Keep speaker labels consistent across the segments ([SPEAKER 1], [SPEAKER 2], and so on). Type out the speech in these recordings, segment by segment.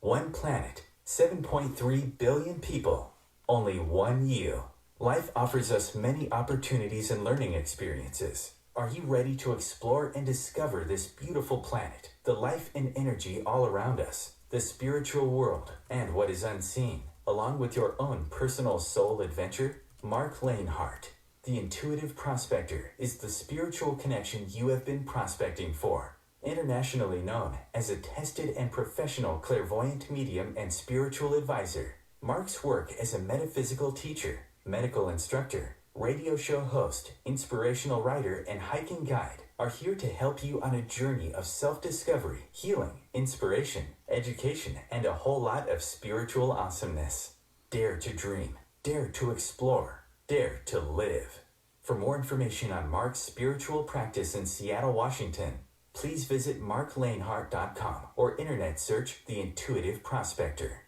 [SPEAKER 1] One planet, 7.3 billion people, only one you. Life offers us many opportunities and learning experiences. Are you ready to explore and discover this beautiful planet, the life and energy all around us, the spiritual world, and what is unseen, along with your own personal soul adventure? Marc Lainhart, the Intuitive Prospector, is the spiritual connection you have been prospecting for. Internationally known as a tested and professional clairvoyant medium and spiritual advisor, Marc's work as a metaphysical teacher, medical instructor, radio show host, inspirational writer, and hiking guide are here to help you on a journey of self-discovery, healing, inspiration, education, and a whole lot of spiritual awesomeness. Dare to dream, dare to explore, dare to live. For more information on Marc's spiritual practice in Seattle, Washington, please visit marclainhart.com or internet search The Intuitive Prospector.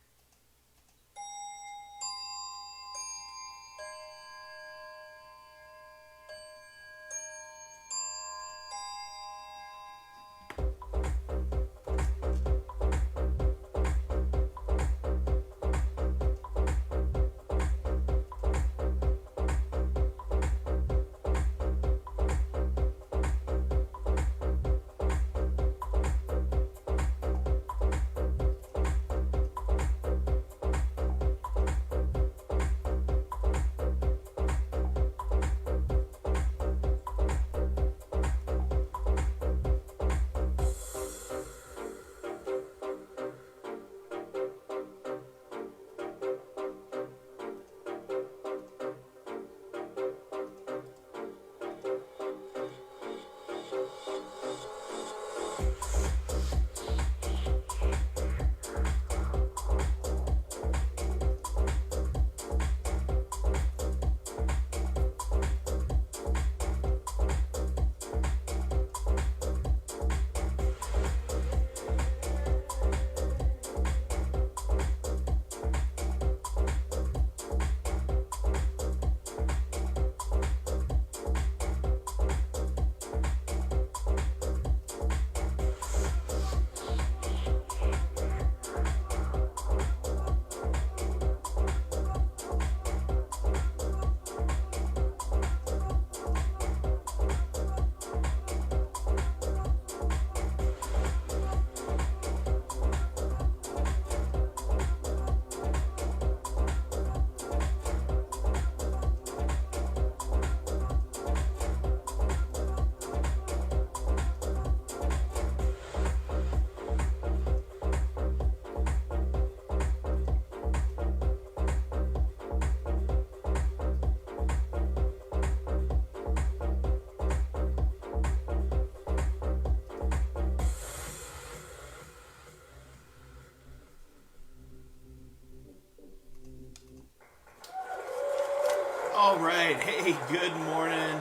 [SPEAKER 2] All right. Hey, good morning,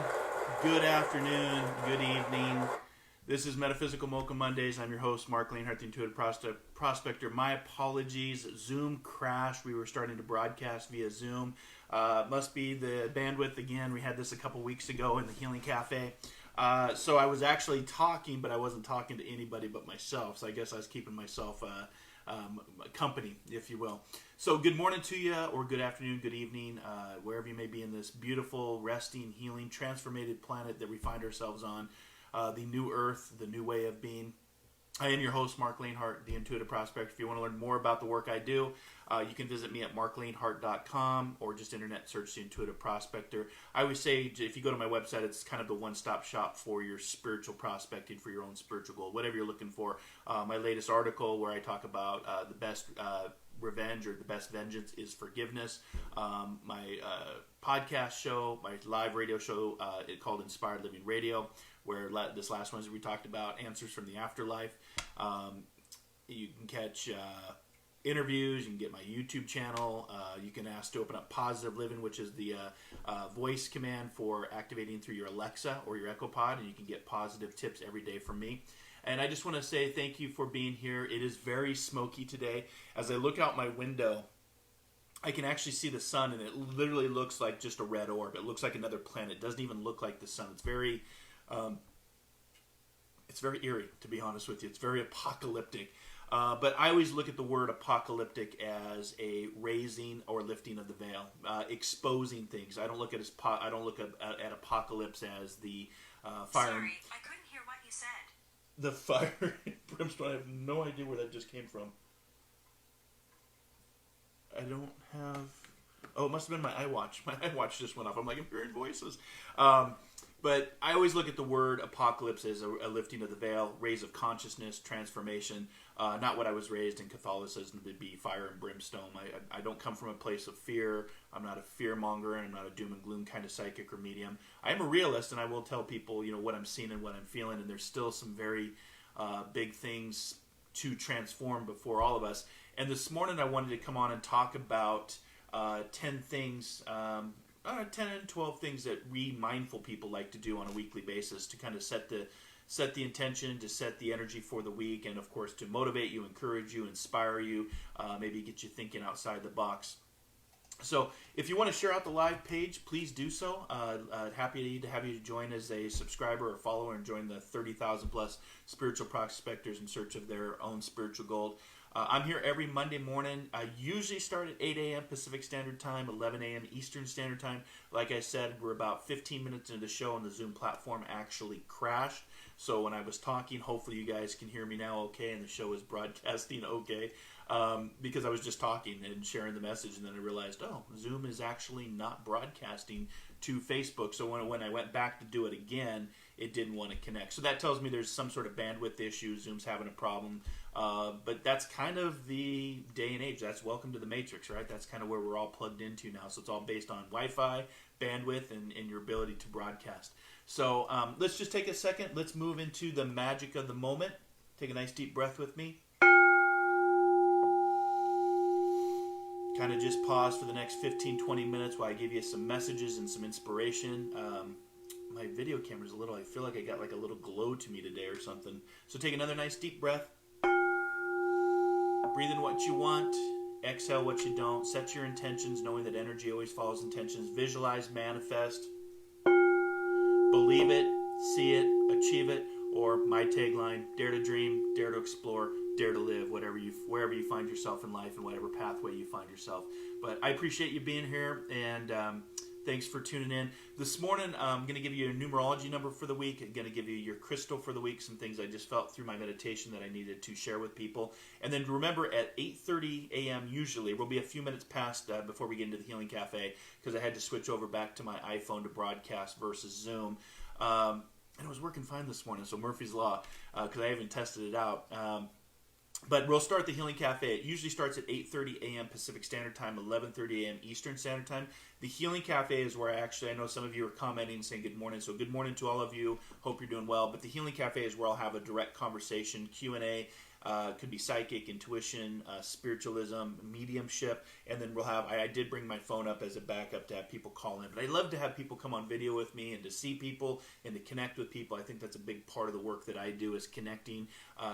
[SPEAKER 2] good afternoon, good evening. This is Metaphysical Mocha Mondays. I'm your host, Marc Lainhart, the Intuitive Prospector. My apologies. Zoom crashed. We were starting to broadcast via Zoom. Must be the bandwidth again. We had this a couple weeks ago in the Healing Cafe. So I was actually talking, but I wasn't talking to anybody but myself. So I guess I was keeping myself company, if you will. So good morning to you, or good afternoon, good evening, wherever you may be in this beautiful, resting, healing, transformated planet that we find ourselves on, the new earth, the new way of being. I am your host, Marc Lainhart, the Intuitive Prospector. If you want to learn more about the work I do, you can visit me at marclainhart.com or just internet search the Intuitive Prospector. I always say, if you go to my website, it's kind of the one-stop shop for your spiritual prospecting, for your own spiritual goal, whatever you're looking for. My latest article where I talk about the best revenge, or the best vengeance is forgiveness. My podcast show, my live radio show, called Inspired Living Radio, where this last Wednesday we talked about answers from the afterlife. You can catch interviews. You can get my YouTube channel. You can ask to open up Positive Living, which is the voice command for activating through your Alexa or your Echo Pod, and you can get positive tips every day from me. And I just want to say thank you for being here. It is very smoky today. As I look out my window, I can actually see the sun, and it literally looks like just a red orb. It looks like another planet. It doesn't even look like the sun. It's It's very eerie, to be honest with you. It's very apocalyptic. But I always look at the word apocalyptic as a raising or lifting of the veil, exposing things. I don't look at at apocalypse as the fire.
[SPEAKER 3] Sorry, I couldn't hear what you said.
[SPEAKER 2] The fire and brimstone. I have no idea where that just came from. I don't have. Oh, it must have been my iWatch. My iWatch just went off. I'm like, I'm hearing voices. But I always look at the word apocalypse as a lifting of the veil, raise of consciousness, transformation. Not what I was raised in Catholicism to be fire and brimstone. I don't come from a place of fear. I'm not a fear monger, and I'm not a doom and gloom kind of psychic or medium. I am a realist, and I will tell people, what I'm seeing and what I'm feeling. And there's still some very big things to transform before all of us. And this morning I wanted to come on and talk about 10 things. 10 and 12 things that we mindful people like to do on a weekly basis to kind of set the intention, to set the energy for the week, and of course to motivate you, encourage you, inspire you, maybe get you thinking outside the box. So if you want to share out the live page, please do so. Happy to have you join as a subscriber or follower and join the 30,000 plus spiritual prospectors in search of their own spiritual gold. I'm here every Monday morning. I usually start at 8 a.m. Pacific Standard Time, 11 a.m. Eastern Standard Time. Like I said, we're about 15 minutes into the show and the Zoom platform actually crashed. So when I was talking, hopefully you guys can hear me now okay and the show is broadcasting okay. Because I was just talking and sharing the message, and then I realized, Zoom is actually not broadcasting to Facebook. So when I went back to do it again, it didn't want to connect. So that tells me there's some sort of bandwidth issue. Zoom's having a problem. But that's kind of the day and age. That's welcome to the Matrix, right? That's kind of where we're all plugged into now. So it's all based on Wi-Fi, bandwidth, and your ability to broadcast. So let's just take a second. Let's move into the magic of the moment. Take a nice deep breath with me. Kind of just pause for the next 15-20 minutes while I give you some messages and some inspiration. My video camera's a little, I feel like I got like a little glow to me today or something. So take another nice deep breath. Breathe in what you want. Exhale what you don't. Set your intentions, knowing that energy always follows intentions. Visualize, manifest. Believe it, see it, achieve it. Or my tagline, dare to dream, dare to explore, dare to live, wherever you find yourself in life and whatever pathway you find yourself. But I appreciate you being here, and thanks for tuning in. This morning, I'm going to give you a numerology number for the week. I'm going to give you your crystal for the week, some things I just felt through my meditation that I needed to share with people. And then remember, at 8:30 a.m. usually, we'll be a few minutes past before we get into the Healing Cafe, because I had to switch over back to my iPhone to broadcast versus Zoom. And it was working fine this morning, so Murphy's Law, because I haven't tested it out. But we'll start the Healing Cafe. It usually starts at 8:30 a.m. Pacific Standard Time, 11:30 a.m. Eastern Standard Time. The Healing Cafe is where I know some of you are commenting and saying good morning. So good morning to all of you. Hope you're doing well. But the Healing Cafe is where I'll have a direct conversation, Q&A. Could be psychic, intuition, spiritualism, mediumship, and then we'll have, I did bring my phone up as a backup to have people call in, but I love to have people come on video with me and to see people and to connect with people. I think that's a big part of the work that I do, is connecting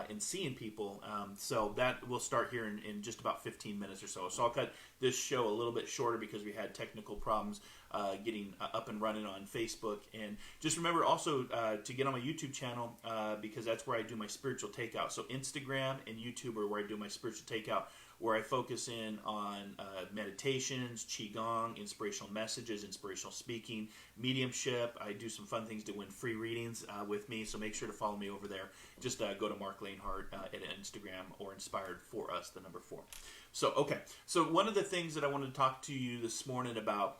[SPEAKER 2] and seeing people. So that will start here in just about 15 minutes or so. So I'll cut this show a little bit shorter because we had technical problems getting up and running on Facebook. And just remember also to get on my YouTube channel, because that's where I do my spiritual takeout. So Instagram and YouTube are where I do my spiritual takeout, where I focus in on meditations, qigong, inspirational messages, inspirational speaking, mediumship. I do some fun things to win free readings with me, so make sure to follow me over there. Just go to Marc Lainhart at Instagram, or Inspired for Us, the number 4. So, okay. So one of the things that I wanted to talk to you this morning about,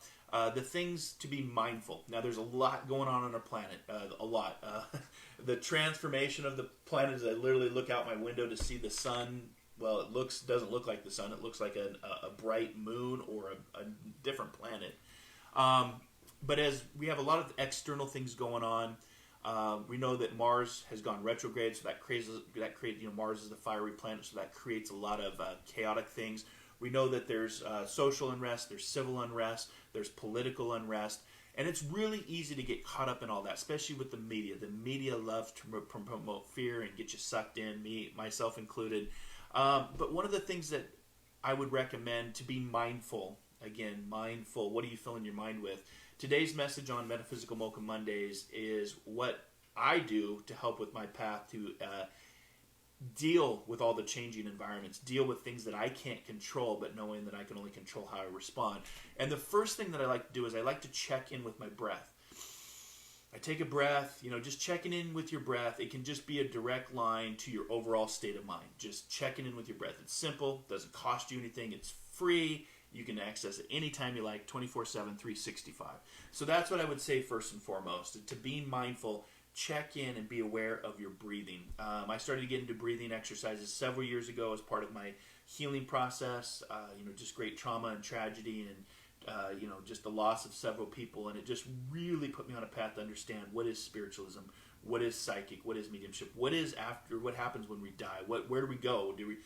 [SPEAKER 2] the things to be mindful. Now, there's a lot going on our planet, a lot. The transformation of the planet, as I literally look out my window to see the sun. Well, it doesn't look like the sun. It looks like a bright moon or a different planet. But as we have a lot of external things going on, we know that Mars has gone retrograde, so that creates Mars is the fiery planet, so that creates a lot of chaotic things. We know that there's social unrest, there's civil unrest, there's political unrest, and it's really easy to get caught up in all that, especially with the media. The media loves to promote fear and get you sucked in, myself included. But one of the things that I would recommend to be mindful, again, mindful, what are you filling your mind with? Today's message on Metaphysical Mocha Mondays is what I do to help with my path to deal with all the changing environments, deal with things that I can't control, but knowing that I can only control how I respond. And the first thing that I like to do is I like to check in with my breath. I take a breath, just checking in with your breath. It can just be a direct line to your overall state of mind. Just checking in with your breath. It's simple, doesn't cost you anything, it's free. You can access it anytime you like, 24/7, 365. So that's what I would say first and foremost. To be mindful, check in and be aware of your breathing. I started to get into breathing exercises several years ago as part of my healing process. Just great trauma and tragedy and just the loss of several people, and it just really put me on a path to understand what is spiritualism, what is psychic, what is mediumship, what happens when we die, where do we go? Do we,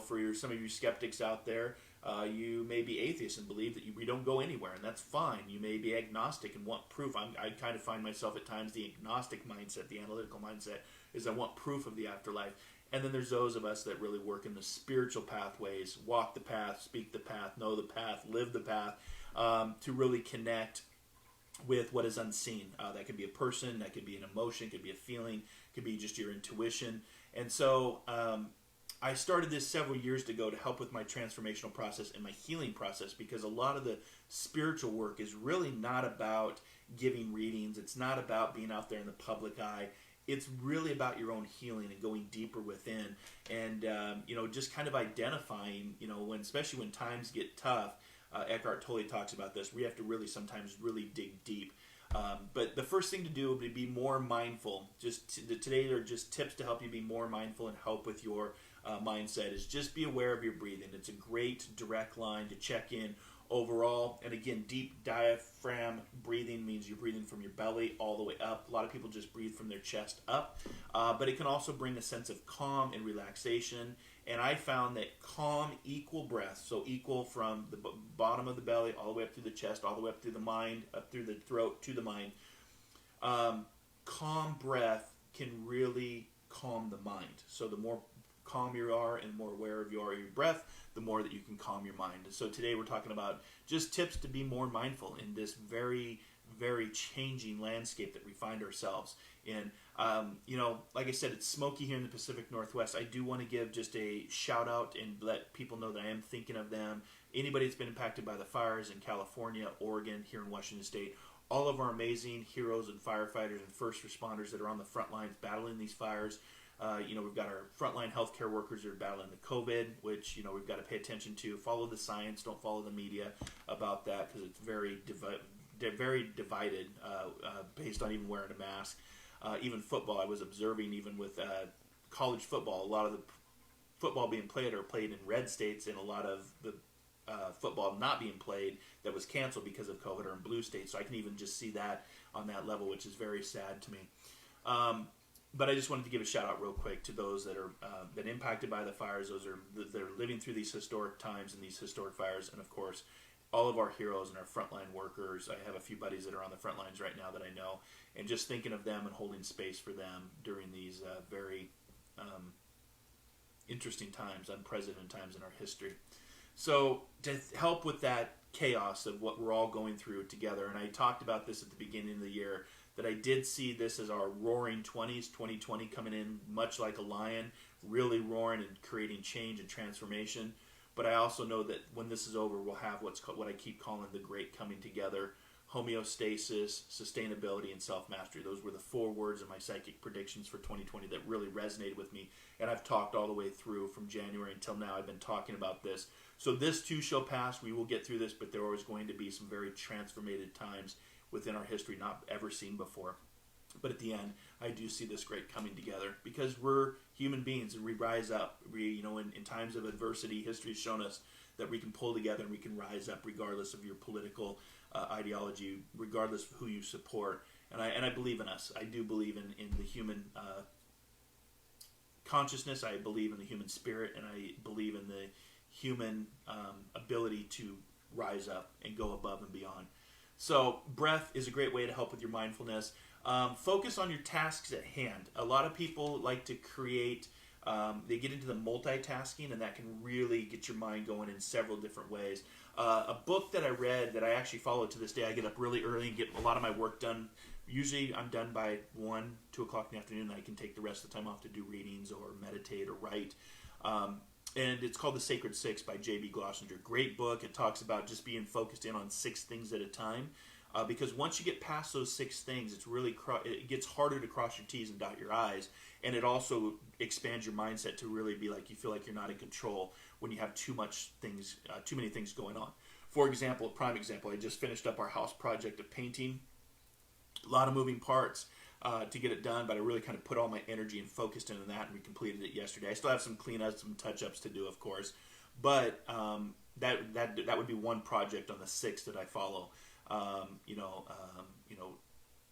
[SPEAKER 2] for some of you skeptics out there, you may be atheists and believe that we don't go anywhere, and that's fine. You may be agnostic and want proof. I kind of find myself at times the agnostic mindset, the analytical mindset, is I want proof of the afterlife. And then there's those of us that really work in the spiritual pathways, walk the path, speak the path, know the path, live the path, to really connect with what is unseen. That could be a person, that could be an emotion, could be a feeling, could be just your intuition. And so I started this several years ago to help with my transformational process and my healing process, because a lot of the spiritual work is really not about giving readings. It's not about being out there in the public eye. It's really about your own healing and going deeper within, and just kind of identifying, especially when times get tough. Eckhart Tolle talks about this. We have to really sometimes dig deep. But the first thing to do would be more mindful. Today are just tips to help you be more mindful and help with your mindset. Is just be aware of your breathing. It's a great direct line to check in overall. And again, deep diaphragm breathing means you're breathing from your belly all the way up. A lot of people just breathe from their chest up, but it can also bring a sense of calm and relaxation. And I found that calm equal breath, so equal from the bottom of the belly all the way up through the chest, all the way up through the mind, up through the throat to the mind. Calm breath can really calm the mind. So the more calm you are and more aware of your breath, the more that you can calm your mind. So today we're talking about just tips to be more mindful in this very, very changing landscape that we find ourselves in. Like I said, it's smoky here in the Pacific Northwest. I do want to give just a shout out and let people know that I am thinking of them. Anybody that's been impacted by the fires in California, Oregon, here in Washington State, all of our amazing heroes and firefighters and first responders that are on the front lines battling these fires. We've got our frontline healthcare workers that are battling the COVID, which, we've got to pay attention to. Follow the science. Don't follow the media about that, because it's very divided based on even wearing a mask. Even football, I was observing even with college football, a lot of the football being played are played in red states, and a lot of the football not being played that was canceled because of COVID are in blue states. So I can even just see that on that level, which is very sad to me. But I just wanted to give a shout out real quick to those that are been impacted by the fires. Those that are living through these historic times and these historic fires, and of course, all of our heroes and our frontline workers. I have a few buddies that are on the front lines right now that I know, and just thinking of them and holding space for them during these very interesting times, unprecedented times in our history. So to help with that chaos of what we're all going through together, and I talked about this at the beginning of the year, that I did see this as our roaring 20s, 2020 coming in much like a lion, really roaring and creating change and transformation. But I also know that when this is over, we'll have what I keep calling the great coming together: homeostasis, sustainability, and self-mastery. Those were the 4 words in my psychic predictions for 2020 that really resonated with me. And I've talked all the way through from January until now. I've been talking about this. So this too shall pass. We will get through this, but there are always going to be some very transformative times within our history not ever seen before. But at the end, I do see this great coming together, because we're human beings and we rise up. We, in times of adversity, history has shown us that we can pull together and we can rise up regardless of your political ideology, regardless of who you support. And I believe in us. I do believe in the human consciousness. I believe in the human spirit, and I believe in the human ability to rise up and go above and beyond. So breath is a great way to help with your mindfulness. Focus on your tasks at hand. A lot of people like to create, they get into the multitasking, and that can really get your mind going in several different ways. A book that I read that I actually follow to this day, I get up really early and get a lot of my work done Usually I'm done by 1, 2 o'clock in the afternoon. I can take the rest of the time off to do readings or meditate or write. And it's called The Sacred Six by J.B. Glossinger. Great book. It talks about just being focused in on 6 things at a time. Because once you get past those 6 things, it gets harder to cross your T's and dot your I's. And it also expands your mindset to really be like, you feel like you're not in control when you have too many things going on. For example, a prime example, I just finished up our house project of painting. A lot of moving parts to get it done, but I really kind of put all my energy and focused into that, and we completed it yesterday. I still have some cleanups, some touch-ups to do, of course, but that would be one project on the 6 that I follow.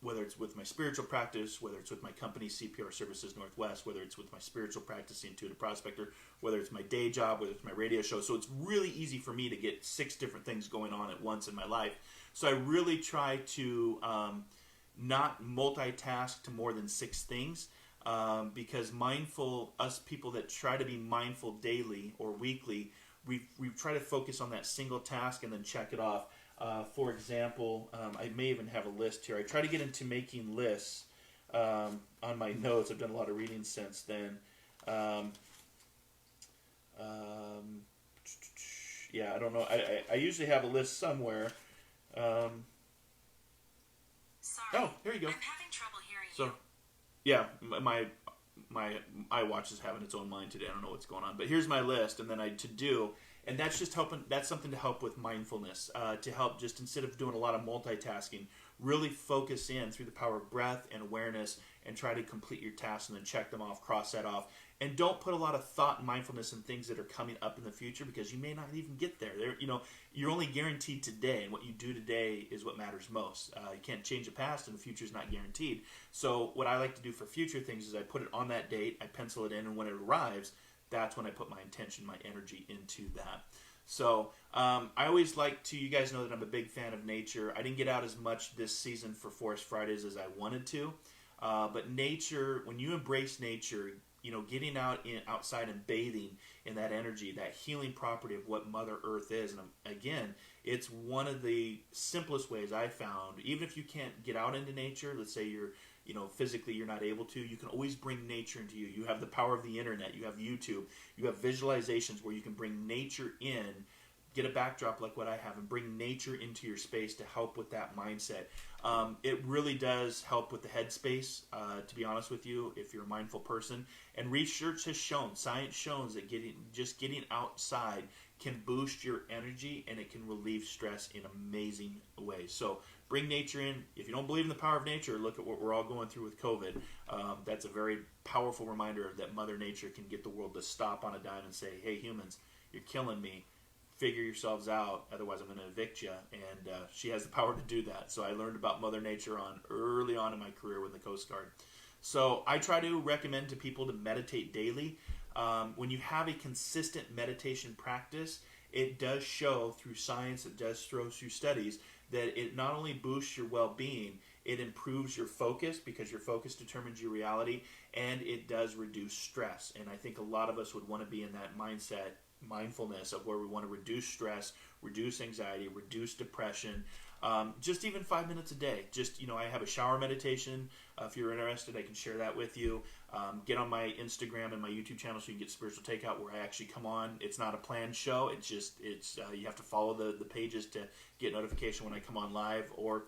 [SPEAKER 2] Whether it's with my spiritual practice, whether it's with my company, CPR Services Northwest, whether it's with my spiritual practice, the Intuitive Prospector, whether it's my day job, whether it's my radio show. So it's really easy for me to get 6 different things going on at once in my life. So I really try to not multitask to more than 6 things, because us people that try to be mindful daily or weekly, we try to focus on that single task and then check it off. For example, I may even have a list here. I try to get into making lists on my notes. I've done a lot of reading since then. Yeah, I don't know. I usually have a list somewhere.
[SPEAKER 3] Sorry.
[SPEAKER 2] Oh, here you go.
[SPEAKER 3] I'm having trouble hearing
[SPEAKER 2] So, yeah, my iWatch is having its own mind today. I don't know what's going on, but here's my list, and then to do, and that's just helping. That's something to help with mindfulness, to help just instead of doing a lot of multitasking, really focus in through the power of breath and awareness, and try to complete your tasks and then check them off, cross that off, and don't put a lot of thought and mindfulness in things that are coming up in the future, because you may not even get there. You're only guaranteed today, and what you do today is what matters most. You can't change the past, and the future is not guaranteed. So what I like to do for future things is I put it on that date, I pencil it in, and when it arrives, that's when I put my intention, my energy into that. So I always like to, you guys know that I'm a big fan of nature. I didn't get out as much this season for Forest Fridays as I wanted to. But nature, when you embrace nature, getting outside and bathing in that energy, that healing property of what Mother Earth is. And again, it's one of the simplest ways I found, even if you can't get out into nature, let's say you're, physically you're not able to, you can always bring nature into you. You have the power of the internet, you have YouTube, you have visualizations where you can bring nature in, get a backdrop like what I have, and bring nature into your space to help with that mindset. It really does help with the headspace, to be honest with you, if you're a mindful person. And research has shown, science shows that getting outside can boost your energy, and it can relieve stress in amazing ways. So bring nature in. If you don't believe in the power of nature, look at what we're all going through with COVID. That's a very powerful reminder that Mother Nature can get the world to stop on a dime and say, hey, humans, you're killing me. Figure yourselves out, otherwise I'm going to evict you. And she has the power to do that. So I learned about Mother Nature early on in my career with the Coast Guard. So I try to recommend to people to meditate daily. When you have a consistent meditation practice, it does show through science, it does show through studies, that it not only boosts your well-being, it improves your focus, because your focus determines your reality, and it does reduce stress. And I think a lot of us would want to be in that mindfulness of where we want to reduce stress, reduce anxiety, reduce depression, just even 5 minutes a day. Just, I have a shower meditation. If you're interested, I can share that with you. Get on my Instagram and my YouTube channel so you can get Spiritual Takeout, where I actually come on. It's not a planned show. It's you have to follow the pages to get notification when I come on live, or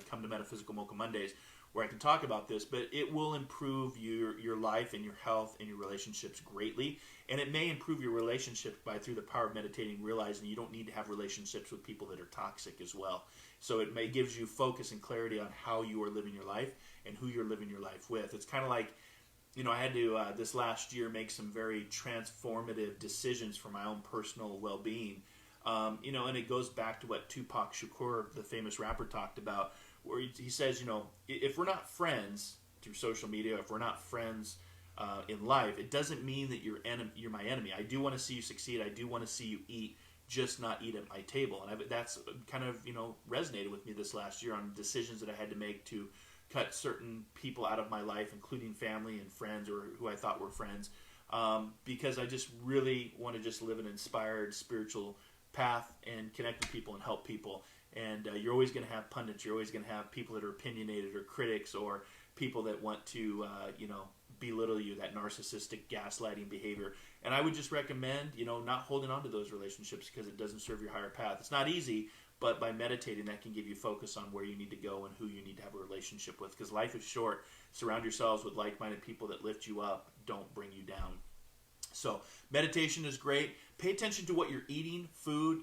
[SPEAKER 2] come to Metaphysical Mocha Mondays, where I can talk about this. But it will improve your life and your health and your relationships greatly. And it may improve your relationship through the power of meditating, realizing you don't need to have relationships with people that are toxic as well. So it may gives you focus and clarity on how you are living your life and who you're living your life with. It's kind of like, I had to, this last year, make some very transformative decisions for my own personal well-being. And it goes back to what Tupac Shakur, the famous rapper, talked about, where he says, if we're not friends through social media, if we're not friends in life, it doesn't mean that you're my enemy. I do want to see you succeed. I do want to see you eat, just not eat at my table. And that's kind of, resonated with me this last year on decisions that I had to make to cut certain people out of my life, including family and friends, or who I thought were friends, because I just really want to just live an inspired spiritual path and connect with people and help people. And you're always going to have pundits. You're always going to have people that are opinionated or critics or people that want to, belittle you, that narcissistic gaslighting behavior. And I would just recommend, not holding on to those relationships because it doesn't serve your higher path. It's not easy, but by meditating, that can give you focus on where you need to go and who you need to have a relationship with. Because life is short. Surround yourselves with like-minded people that lift you up, don't bring you down. So meditation is great. Pay attention to what you're eating, food,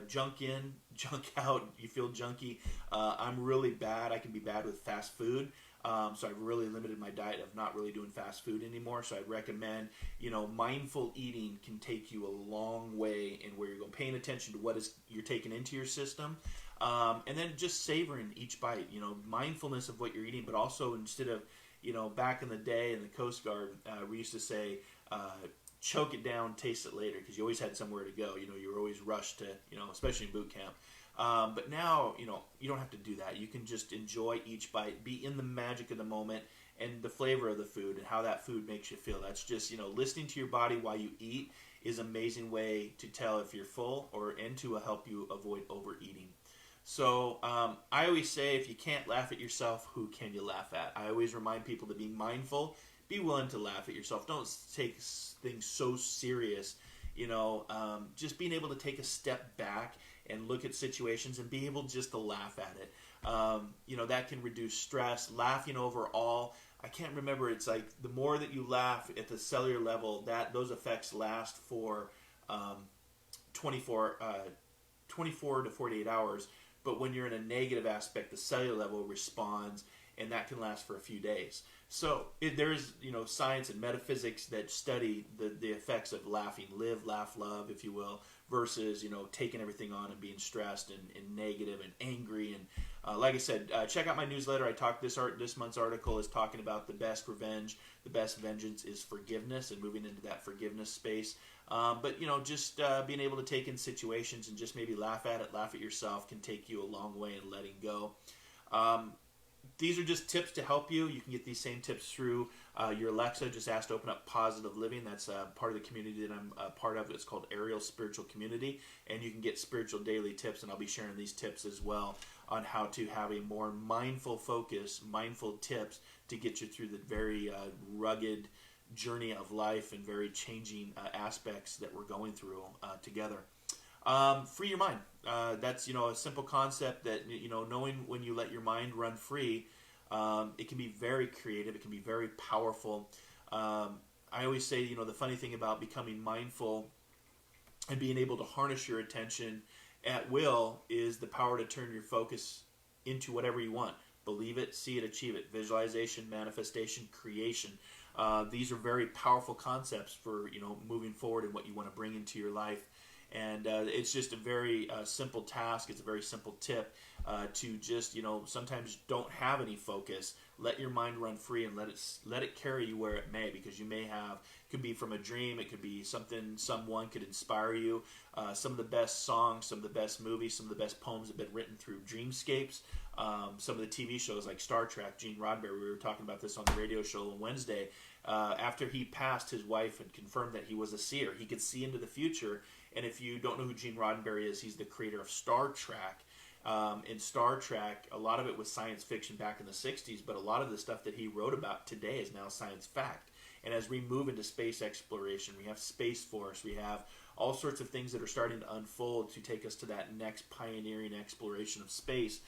[SPEAKER 2] junk in, junk out. You feel junky. I'm really bad. I can be bad with fast food. So I've really limited my diet of not really doing fast food anymore. So I'd recommend, mindful eating can take you a long way in where you're going, paying attention to what is you're taking into your system. And then just savoring each bite, mindfulness of what you're eating, but also instead of, back in the day in the Coast Guard, we used to say, choke it down, taste it later, because you always had somewhere to go. You were always rushed to, especially in boot camp. But now, you don't have to do that. You can just enjoy each bite, be in the magic of the moment and the flavor of the food and how that food makes you feel. That's just, listening to your body while you eat is an amazing way to tell if you're full and to help you avoid overeating. So I always say, if you can't laugh at yourself, who can you laugh at? I always remind people to be mindful, be willing to laugh at yourself. Don't take things so serious. Just being able to take a step back and look at situations and be able just to laugh at it. That can reduce stress. Laughing overall, I can't remember, it's like the more that you laugh at the cellular level, those effects last for 24 to 48 hours. But when you're in a negative aspect, the cellular level responds, and that can last for a few days. So there's science and metaphysics that study the effects of laughing, live, laugh, love, if you will, versus taking everything on and being stressed and negative and angry. And like I said, check out my newsletter. I talked this month's article is talking about the best revenge, the best vengeance is forgiveness, and moving into that forgiveness space. But just being able to take in situations and just maybe laugh at yourself can take you a long way in letting go. These are just tips to help you. You can get these same tips through your Alexa. Just ask to open up Positive Living. That's part of the community that I'm a part of. It's called Ariel Spiritual Community. And you can get spiritual daily tips, and I'll be sharing these tips as well on how to have a more mindful focus, mindful tips to get you through the very rugged journey of life and very changing aspects that we're going through together. Free your mind. That's, a simple concept that, knowing when you let your mind run free, it can be very creative. It can be very powerful. I always say, the funny thing about becoming mindful and being able to harness your attention at will is the power to turn your focus into whatever you want. Believe it, see it, achieve it. Visualization, manifestation, creation. These are very powerful concepts for, moving forward and what you want to bring into your life. And it's just a very simple task. It's a very simple tip to just, sometimes don't have any focus. Let your mind run free and let it carry you where it may, because you may have, could be from a dream. It could be something someone could inspire you. Some of the best songs, some of the best movies, some of the best poems have been written through dreamscapes. Some of the TV shows like Star Trek, Gene Roddenberry, we were talking about this on the radio show on Wednesday. After he passed, his wife had confirmed that he was a seer. He could see into the future. And if you don't know who Gene Roddenberry is, he's the creator of Star Trek. In Star Trek, a lot of it was science fiction back in the 60s, but a lot of the stuff that he wrote about today is now science fact. And as we move into space exploration, we have Space Force, we have all sorts of things that are starting to unfold to take us to that next pioneering exploration of space,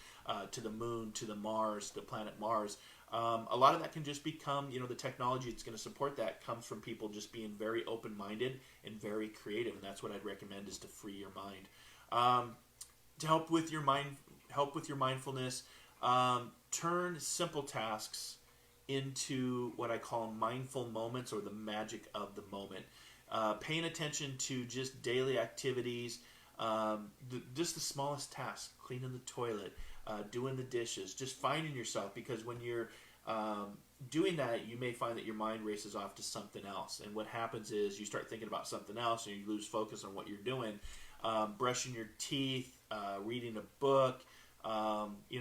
[SPEAKER 2] to the moon, to the Mars, the planet Mars. A lot of that can just become, the technology that's going to support that comes from people just being very open-minded and very creative, and that's what I'd recommend, is to free your mind. To help with your mindfulness, turn simple tasks into what I call mindful moments, or the magic of the moment. Paying attention to just daily activities, just the smallest tasks, cleaning the toilet, doing the dishes, just finding yourself, because when you're doing that, you may find that your mind races off to something else. And what happens is you start thinking about something else and you lose focus on what you're doing. Brushing your teeth, reading a book,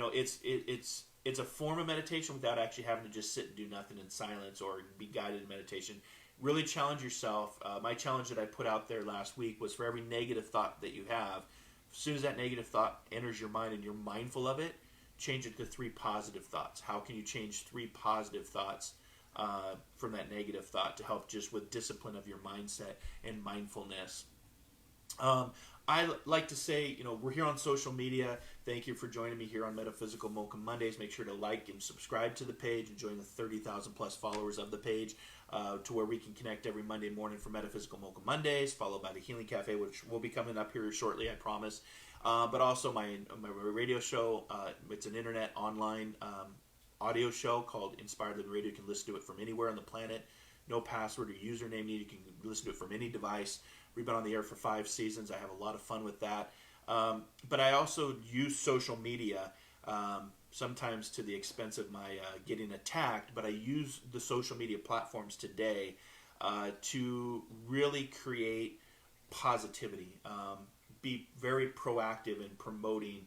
[SPEAKER 2] it's a form of meditation without actually having to just sit and do nothing in silence or be guided in meditation. Really challenge yourself. My challenge that I put out there last week was, for every negative thought that you have, as soon as that negative thought enters your mind and you're mindful of it, change it to 3 positive thoughts. How can you change 3 positive thoughts from that negative thought to help just with discipline of your mindset and mindfulness? I like to say, we're here on social media. Thank you for joining me here on Metaphysical Mocha Mondays. Make sure to like and subscribe to the page and join the 30,000 plus followers of the page to where we can connect every Monday morning for Metaphysical Mocha Mondays, followed by the Healing Cafe, which will be coming up here shortly, I promise. But also my radio show. It's an internet online audio show called Inspired Living Radio. You can listen to it from anywhere on the planet. No password or username needed. You can listen to it from any device. We've been on the air for 5 seasons. I have a lot of fun with that. But I also use social media, sometimes to the expense of my getting attacked. But I use the social media platforms today to really create positivity, be very proactive in promoting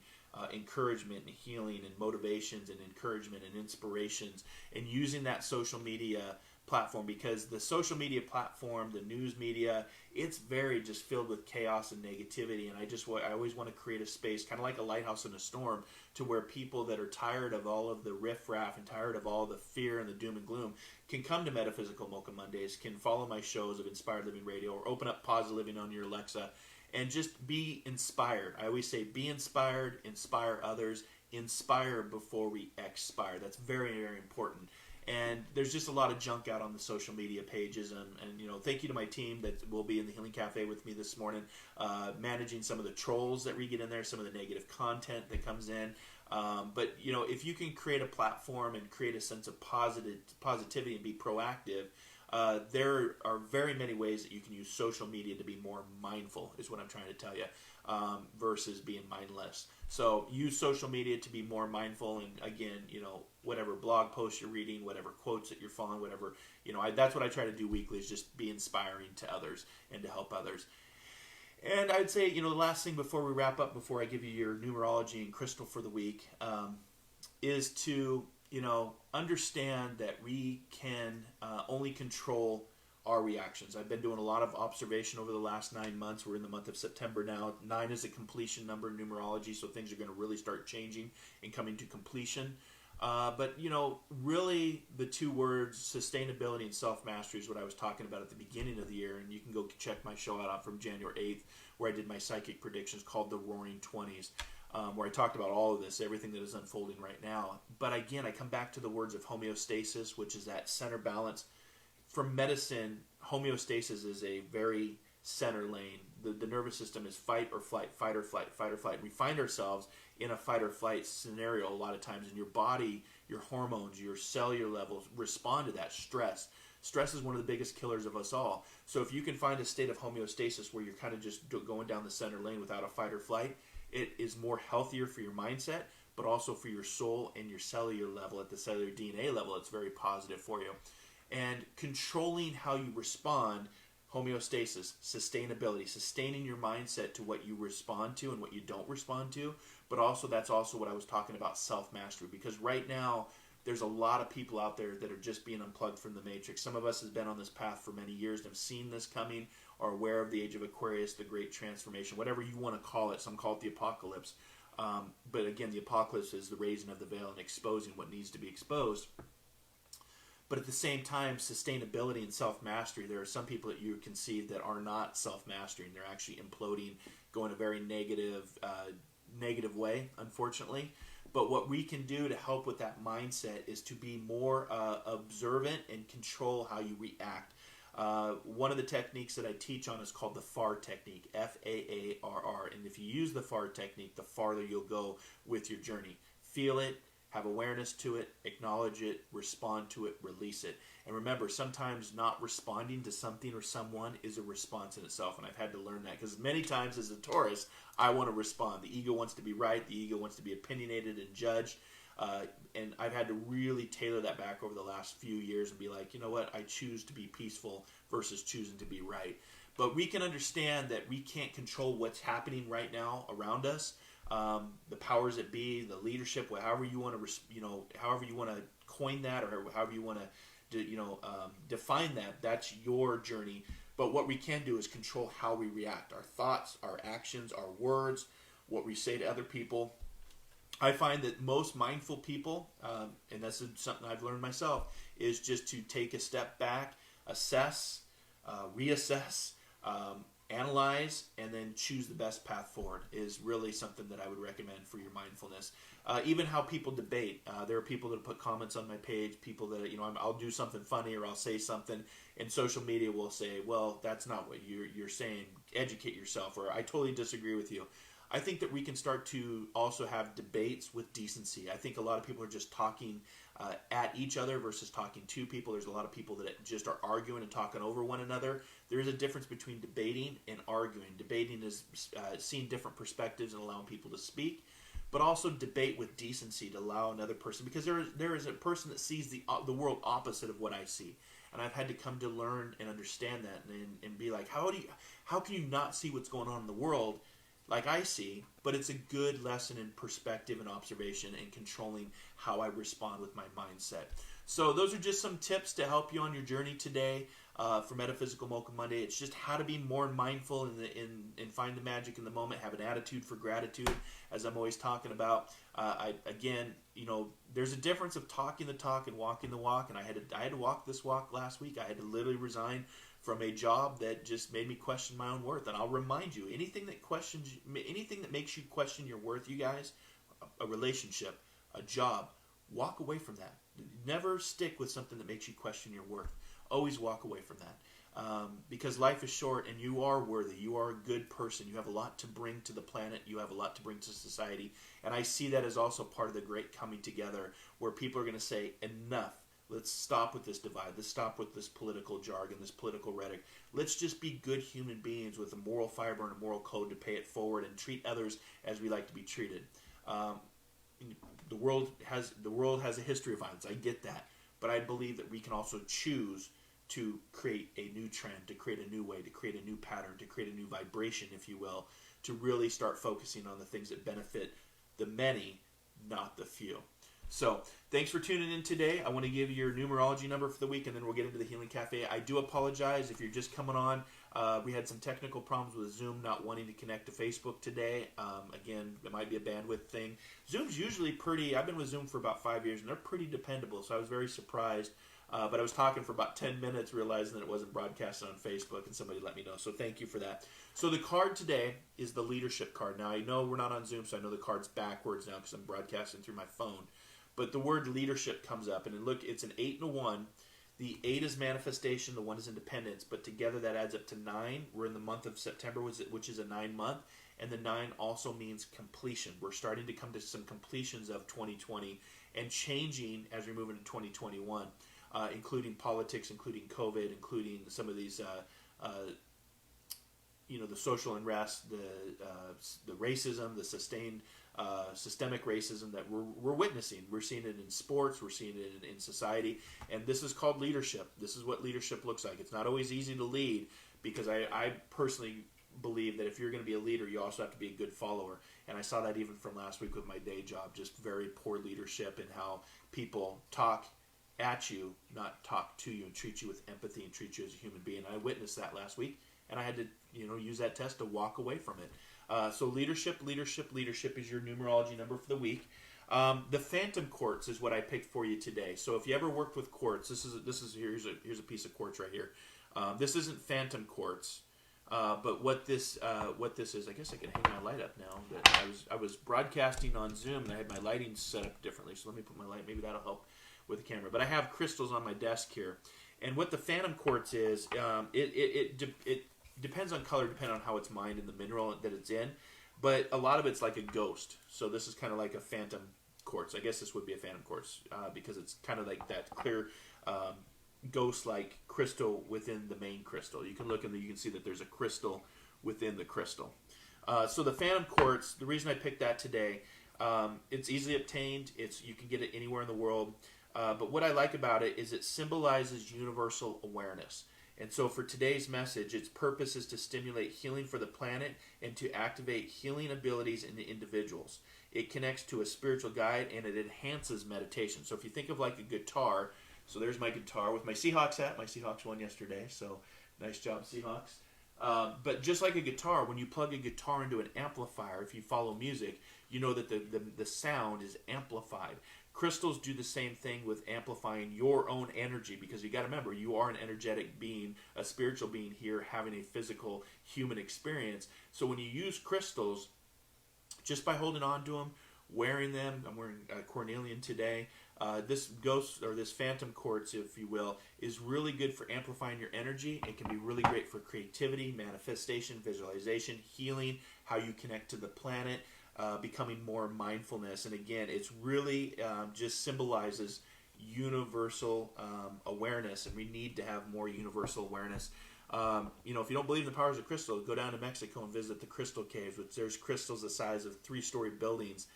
[SPEAKER 2] encouragement and healing and motivations and encouragement and inspirations, and using that social media platform, because the social media platform, the news media, it's very just filled with chaos and negativity. And I always want to create a space, kind of like a lighthouse in a storm, to where people that are tired of all of the riffraff and tired of all the fear and the doom and gloom can come to Metaphysical Mocha Mondays, can follow my shows of Inspired Living Radio, or open up Positive Living on your Alexa, and just be inspired. I always say, be inspired, inspire others, inspire before we expire. That's very, very important. And there's just a lot of junk out on the social media pages. And thank you to my team that will be in the Healing Cafe with me this morning, managing some of the trolls that we get in there, some of the negative content that comes in. But if you can create a platform and create a sense of positivity and be proactive, there are very many ways that you can use social media to be more mindful, is what I'm trying to tell you, versus being mindless. So use social media to be more mindful. And again, whatever blog posts you're reading, whatever quotes that you're following, whatever, that's what I try to do weekly, is just be inspiring to others and to help others. And I'd say, the last thing before we wrap up, before I give you your numerology and crystal for the week, is to understand that we can only control our reactions. I've been doing a lot of observation over the last 9 months. We're in the month of September now. 9 is a completion number in numerology, so things are going to really start changing and coming to completion. But really the 2 words, sustainability and self-mastery, is what I was talking about at the beginning of the year. And you can go check my show out from January 8th, where I did my psychic predictions called the Roaring 20s. Where I talked about all of this, everything that is unfolding right now. But again, I come back to the words of homeostasis, which is that center balance. For medicine, homeostasis is a very center lane. The nervous system is fight or flight, fight or flight, fight or flight. We find ourselves in a fight or flight scenario a lot of times, and your body, your hormones, your cellular levels respond to that stress. Stress is one of the biggest killers of us all. So if you can find a state of homeostasis where you're kind of just going down the center lane without a fight or flight, it is more healthier for your mindset, but also for your soul and your cellular level. At the cellular DNA level, it's very positive for you. And controlling how you respond, homeostasis, sustainability, sustaining your mindset to what you respond to and what you don't respond to. But also, that's also what I was talking about, self-mastery. Because right now, there's a lot of people out there that are just being unplugged from the matrix. Some of us have been on this path for many years and have seen this coming, are aware of the age of Aquarius, the great transformation, whatever you want to call it. Some call it the apocalypse. But again, the apocalypse is the raising of the veil and exposing what needs to be exposed. But at the same time, sustainability and self-mastery, there are some people that you can see that are not self-mastering. They're actually imploding, going a very negative way, unfortunately. But what we can do to help with that mindset is to be more observant and control how you react. One of the techniques that I teach on is called the FAR technique, F-A-A-R-R. And if you use the FAR technique, the farther you'll go with your journey. Feel it, have awareness to it, acknowledge it, respond to it, release it. And remember, sometimes not responding to something or someone is a response in itself. And I've had to learn that, because many times as a Taurus, I want to respond. The ego wants to be right. The ego wants to be opinionated and judged. And I've had to really tailor that back over the last few years and be like, you know what? I choose to be peaceful versus choosing to be right. But we can understand that we can't control what's happening right now around us. The powers that be, the leadership, however you want to coin that, or however you want to, define that. That's your journey. But what we can do is control how we react, our thoughts, our actions, our words, what we say to other people. I find that most mindful people, and that's something I've learned myself, is just to take a step back, assess, reassess, analyze, and then choose the best path forward is really something that I would recommend for your mindfulness. Even how people debate. There are people that put comments on my page, people that, I'll do something funny or I'll say something, and social media will say, well, that's not what you're saying. Educate yourself, or I totally disagree with you. I think that we can start to also have debates with decency. I think a lot of people are just talking at each other versus talking to people. There's a lot of people that just are arguing and talking over one another. There is a difference between debating and arguing. Debating is seeing different perspectives and allowing people to speak, but also debate with decency to allow another person, because there is a person that sees the world opposite of what I see. And I've had to come to learn and understand that and be like, how can you not see what's going on in the world like I see? But it's a good lesson in perspective and observation and controlling how I respond with my mindset. So those are just some tips to help you on your journey today for Metaphysical Mocha Monday. It's just how to be more mindful and find the magic in the moment, have an attitude for gratitude, as I'm always talking about. There's a difference of talking the talk and walking the walk, and I had to walk this walk last week. I had to literally resign from a job that just made me question my own worth. And I'll remind you, anything that makes you question your worth, you guys, a relationship, a job, walk away from that. Never stick with something that makes you question your worth. Always walk away from that. Because life is short and you are worthy. You are a good person. You have a lot to bring to the planet. You have a lot to bring to society. And I see that as also part of the great coming together where people are going to say, enough. Let's stop with this divide. Let's stop with this political jargon, this political rhetoric. Let's just be good human beings with a moral fiber and a moral code to pay it forward and treat others as we like to be treated. The world has a history of violence. I get that. But I believe that we can also choose to create a new trend, to create a new way, to create a new pattern, to create a new vibration, if you will, to really start focusing on the things that benefit the many, not the few. So, thanks for tuning in today. I want to give you your numerology number for the week, and then we'll get into the Healing Cafe. I do apologize if you're just coming on. We had some technical problems with Zoom not wanting to connect to Facebook today. Again, it might be a bandwidth thing. Zoom's usually I've been with Zoom for about 5 years, and they're pretty dependable, so I was very surprised. But I was talking for about 10 minutes, realizing that it wasn't broadcasted on Facebook, and somebody let me know. So thank you for that. So the card today is the leadership card. Now, I know we're not on Zoom, so I know the card's backwards now because I'm broadcasting through my phone. But the word leadership comes up, and look, it's an 8 and a 1. The 8 is manifestation, the 1 is independence, but together that adds up to 9. We're in the month of September, which is a 9 month, and the 9 also means completion. We're starting to come to some completions of 2020 and changing as we move into 2021, including politics, including COVID, including some of these, the social unrest, the racism, the sustained systemic racism that we're witnessing. We're seeing it in sports. We're seeing it in society. And this is called leadership. This is what leadership looks like. It's not always easy to lead because I personally believe that if you're going to be a leader, you also have to be a good follower. And I saw that even from last week with my day job, just very poor leadership and how people talk at you, not talk to you, and treat you with empathy and treat you as a human being. And I witnessed that last week, and I had to use that test to walk away from it. So leadership is your numerology number for the week. The Phantom Quartz is what I picked for you today. So if you ever worked with quartz, here's a piece of quartz right here. This isn't Phantom Quartz, but what this is, I guess I can hang my light up now. But I was broadcasting on Zoom and I had my lighting set up differently. So let me put my light. Maybe that'll help with the camera. But I have crystals on my desk here, and what the Phantom Quartz is, it depends on color, depending on how it's mined and the mineral that it's in. But a lot of it's like a ghost. So this is kind of like a phantom quartz. I guess this would be a phantom quartz because it's kind of like that clear ghost-like crystal within the main crystal. You can look and you can see that there's a crystal within the crystal. So the phantom quartz, the reason I picked that today, it's easily obtained. You can get it anywhere in the world. But what I like about it is it symbolizes universal awareness. And so for today's message, its purpose is to stimulate healing for the planet and to activate healing abilities in the individuals. It connects to a spiritual guide and it enhances meditation. So if you think of like a guitar, so there's my guitar with my Seahawks hat. My Seahawks won yesterday, so nice job, Seahawks. But just like a guitar, when you plug a guitar into an amplifier, if you follow music, you know that the sound is amplified. Crystals do the same thing with amplifying your own energy, because you got to remember, you are an energetic being, a spiritual being here, having a physical human experience. So when you use crystals, just by holding on to them, wearing them, I'm wearing cornelian today. This ghost, or this phantom quartz, if you will, is really good for amplifying your energy. It can be really great for creativity, manifestation, visualization, healing, how you connect to the planet, becoming more mindfulness. And again, it's really just symbolizes universal awareness, and we need to have more universal awareness. If you don't believe in the powers of crystal, go down to Mexico and visit the crystal caves, which there's crystals the size of 3-story buildings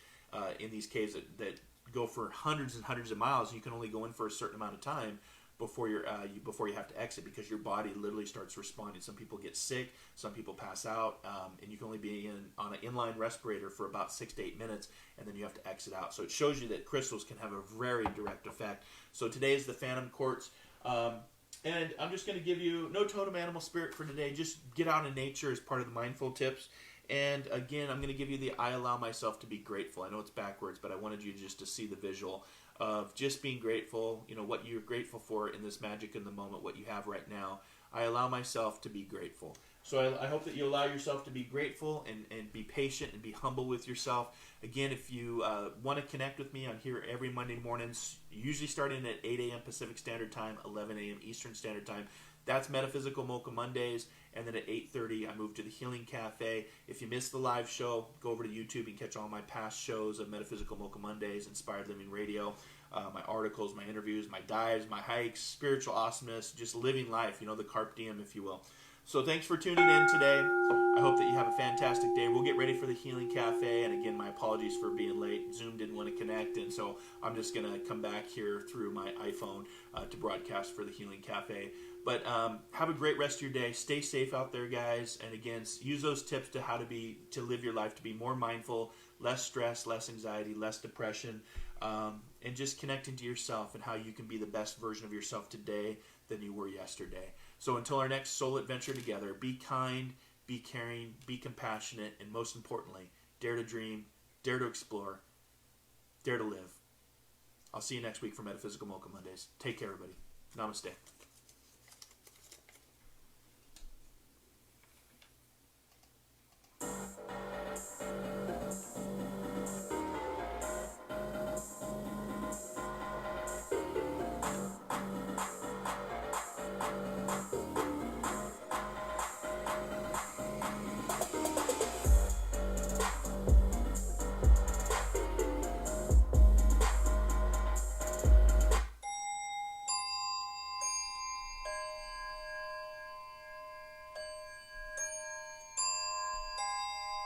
[SPEAKER 2] in these caves that go for hundreds and hundreds of miles. You can only go in for a certain amount of time before you have to exit, because your body literally starts responding. Some people get sick, some people pass out, and you can only be on an inline respirator for about 6 to 8 minutes, and then you have to exit out. So it shows you that crystals can have a very direct effect. So today is the phantom quartz. And I'm just going to give you no totem animal spirit for today. Just get out in nature as part of the mindful tips. And again, I'm going to give you the I allow myself to be grateful. I know it's backwards, but I wanted you just to see the visual of just being grateful, what you're grateful for in this magic in the moment, what you have right now. I allow myself to be grateful. So I hope that you allow yourself to be grateful and be patient and be humble with yourself. Again, if you want to connect with me, I'm here every Monday mornings, usually starting at 8 a.m. Pacific Standard Time, 11 a.m. Eastern Standard Time. That's Metaphysical Mocha Mondays. And then at 8:30, I move to the Healing Cafe. If you missed the live show, go over to YouTube and catch all my past shows of Metaphysical Mocha Mondays, Inspired Living Radio, my articles, my interviews, my dives, my hikes, spiritual awesomeness, just living life, the carpe diem, if you will. So thanks for tuning in today. I hope that you have a fantastic day. We'll get ready for the Healing Cafe. And again, my apologies for being late. Zoom didn't want to connect, and so I'm just going to come back here through my iPhone to broadcast for the Healing Cafe. But have a great rest of your day. Stay safe out there, guys. And again, use those tips to live your life, to be more mindful, less stress, less anxiety, less depression, and just connecting to yourself and how you can be the best version of yourself today than you were yesterday. So until our next soul adventure together, be kind, be caring, be compassionate, and most importantly, dare to dream, dare to explore, dare to live. I'll see you next week for Metaphysical Mocha Mondays. Take care, everybody. Namaste.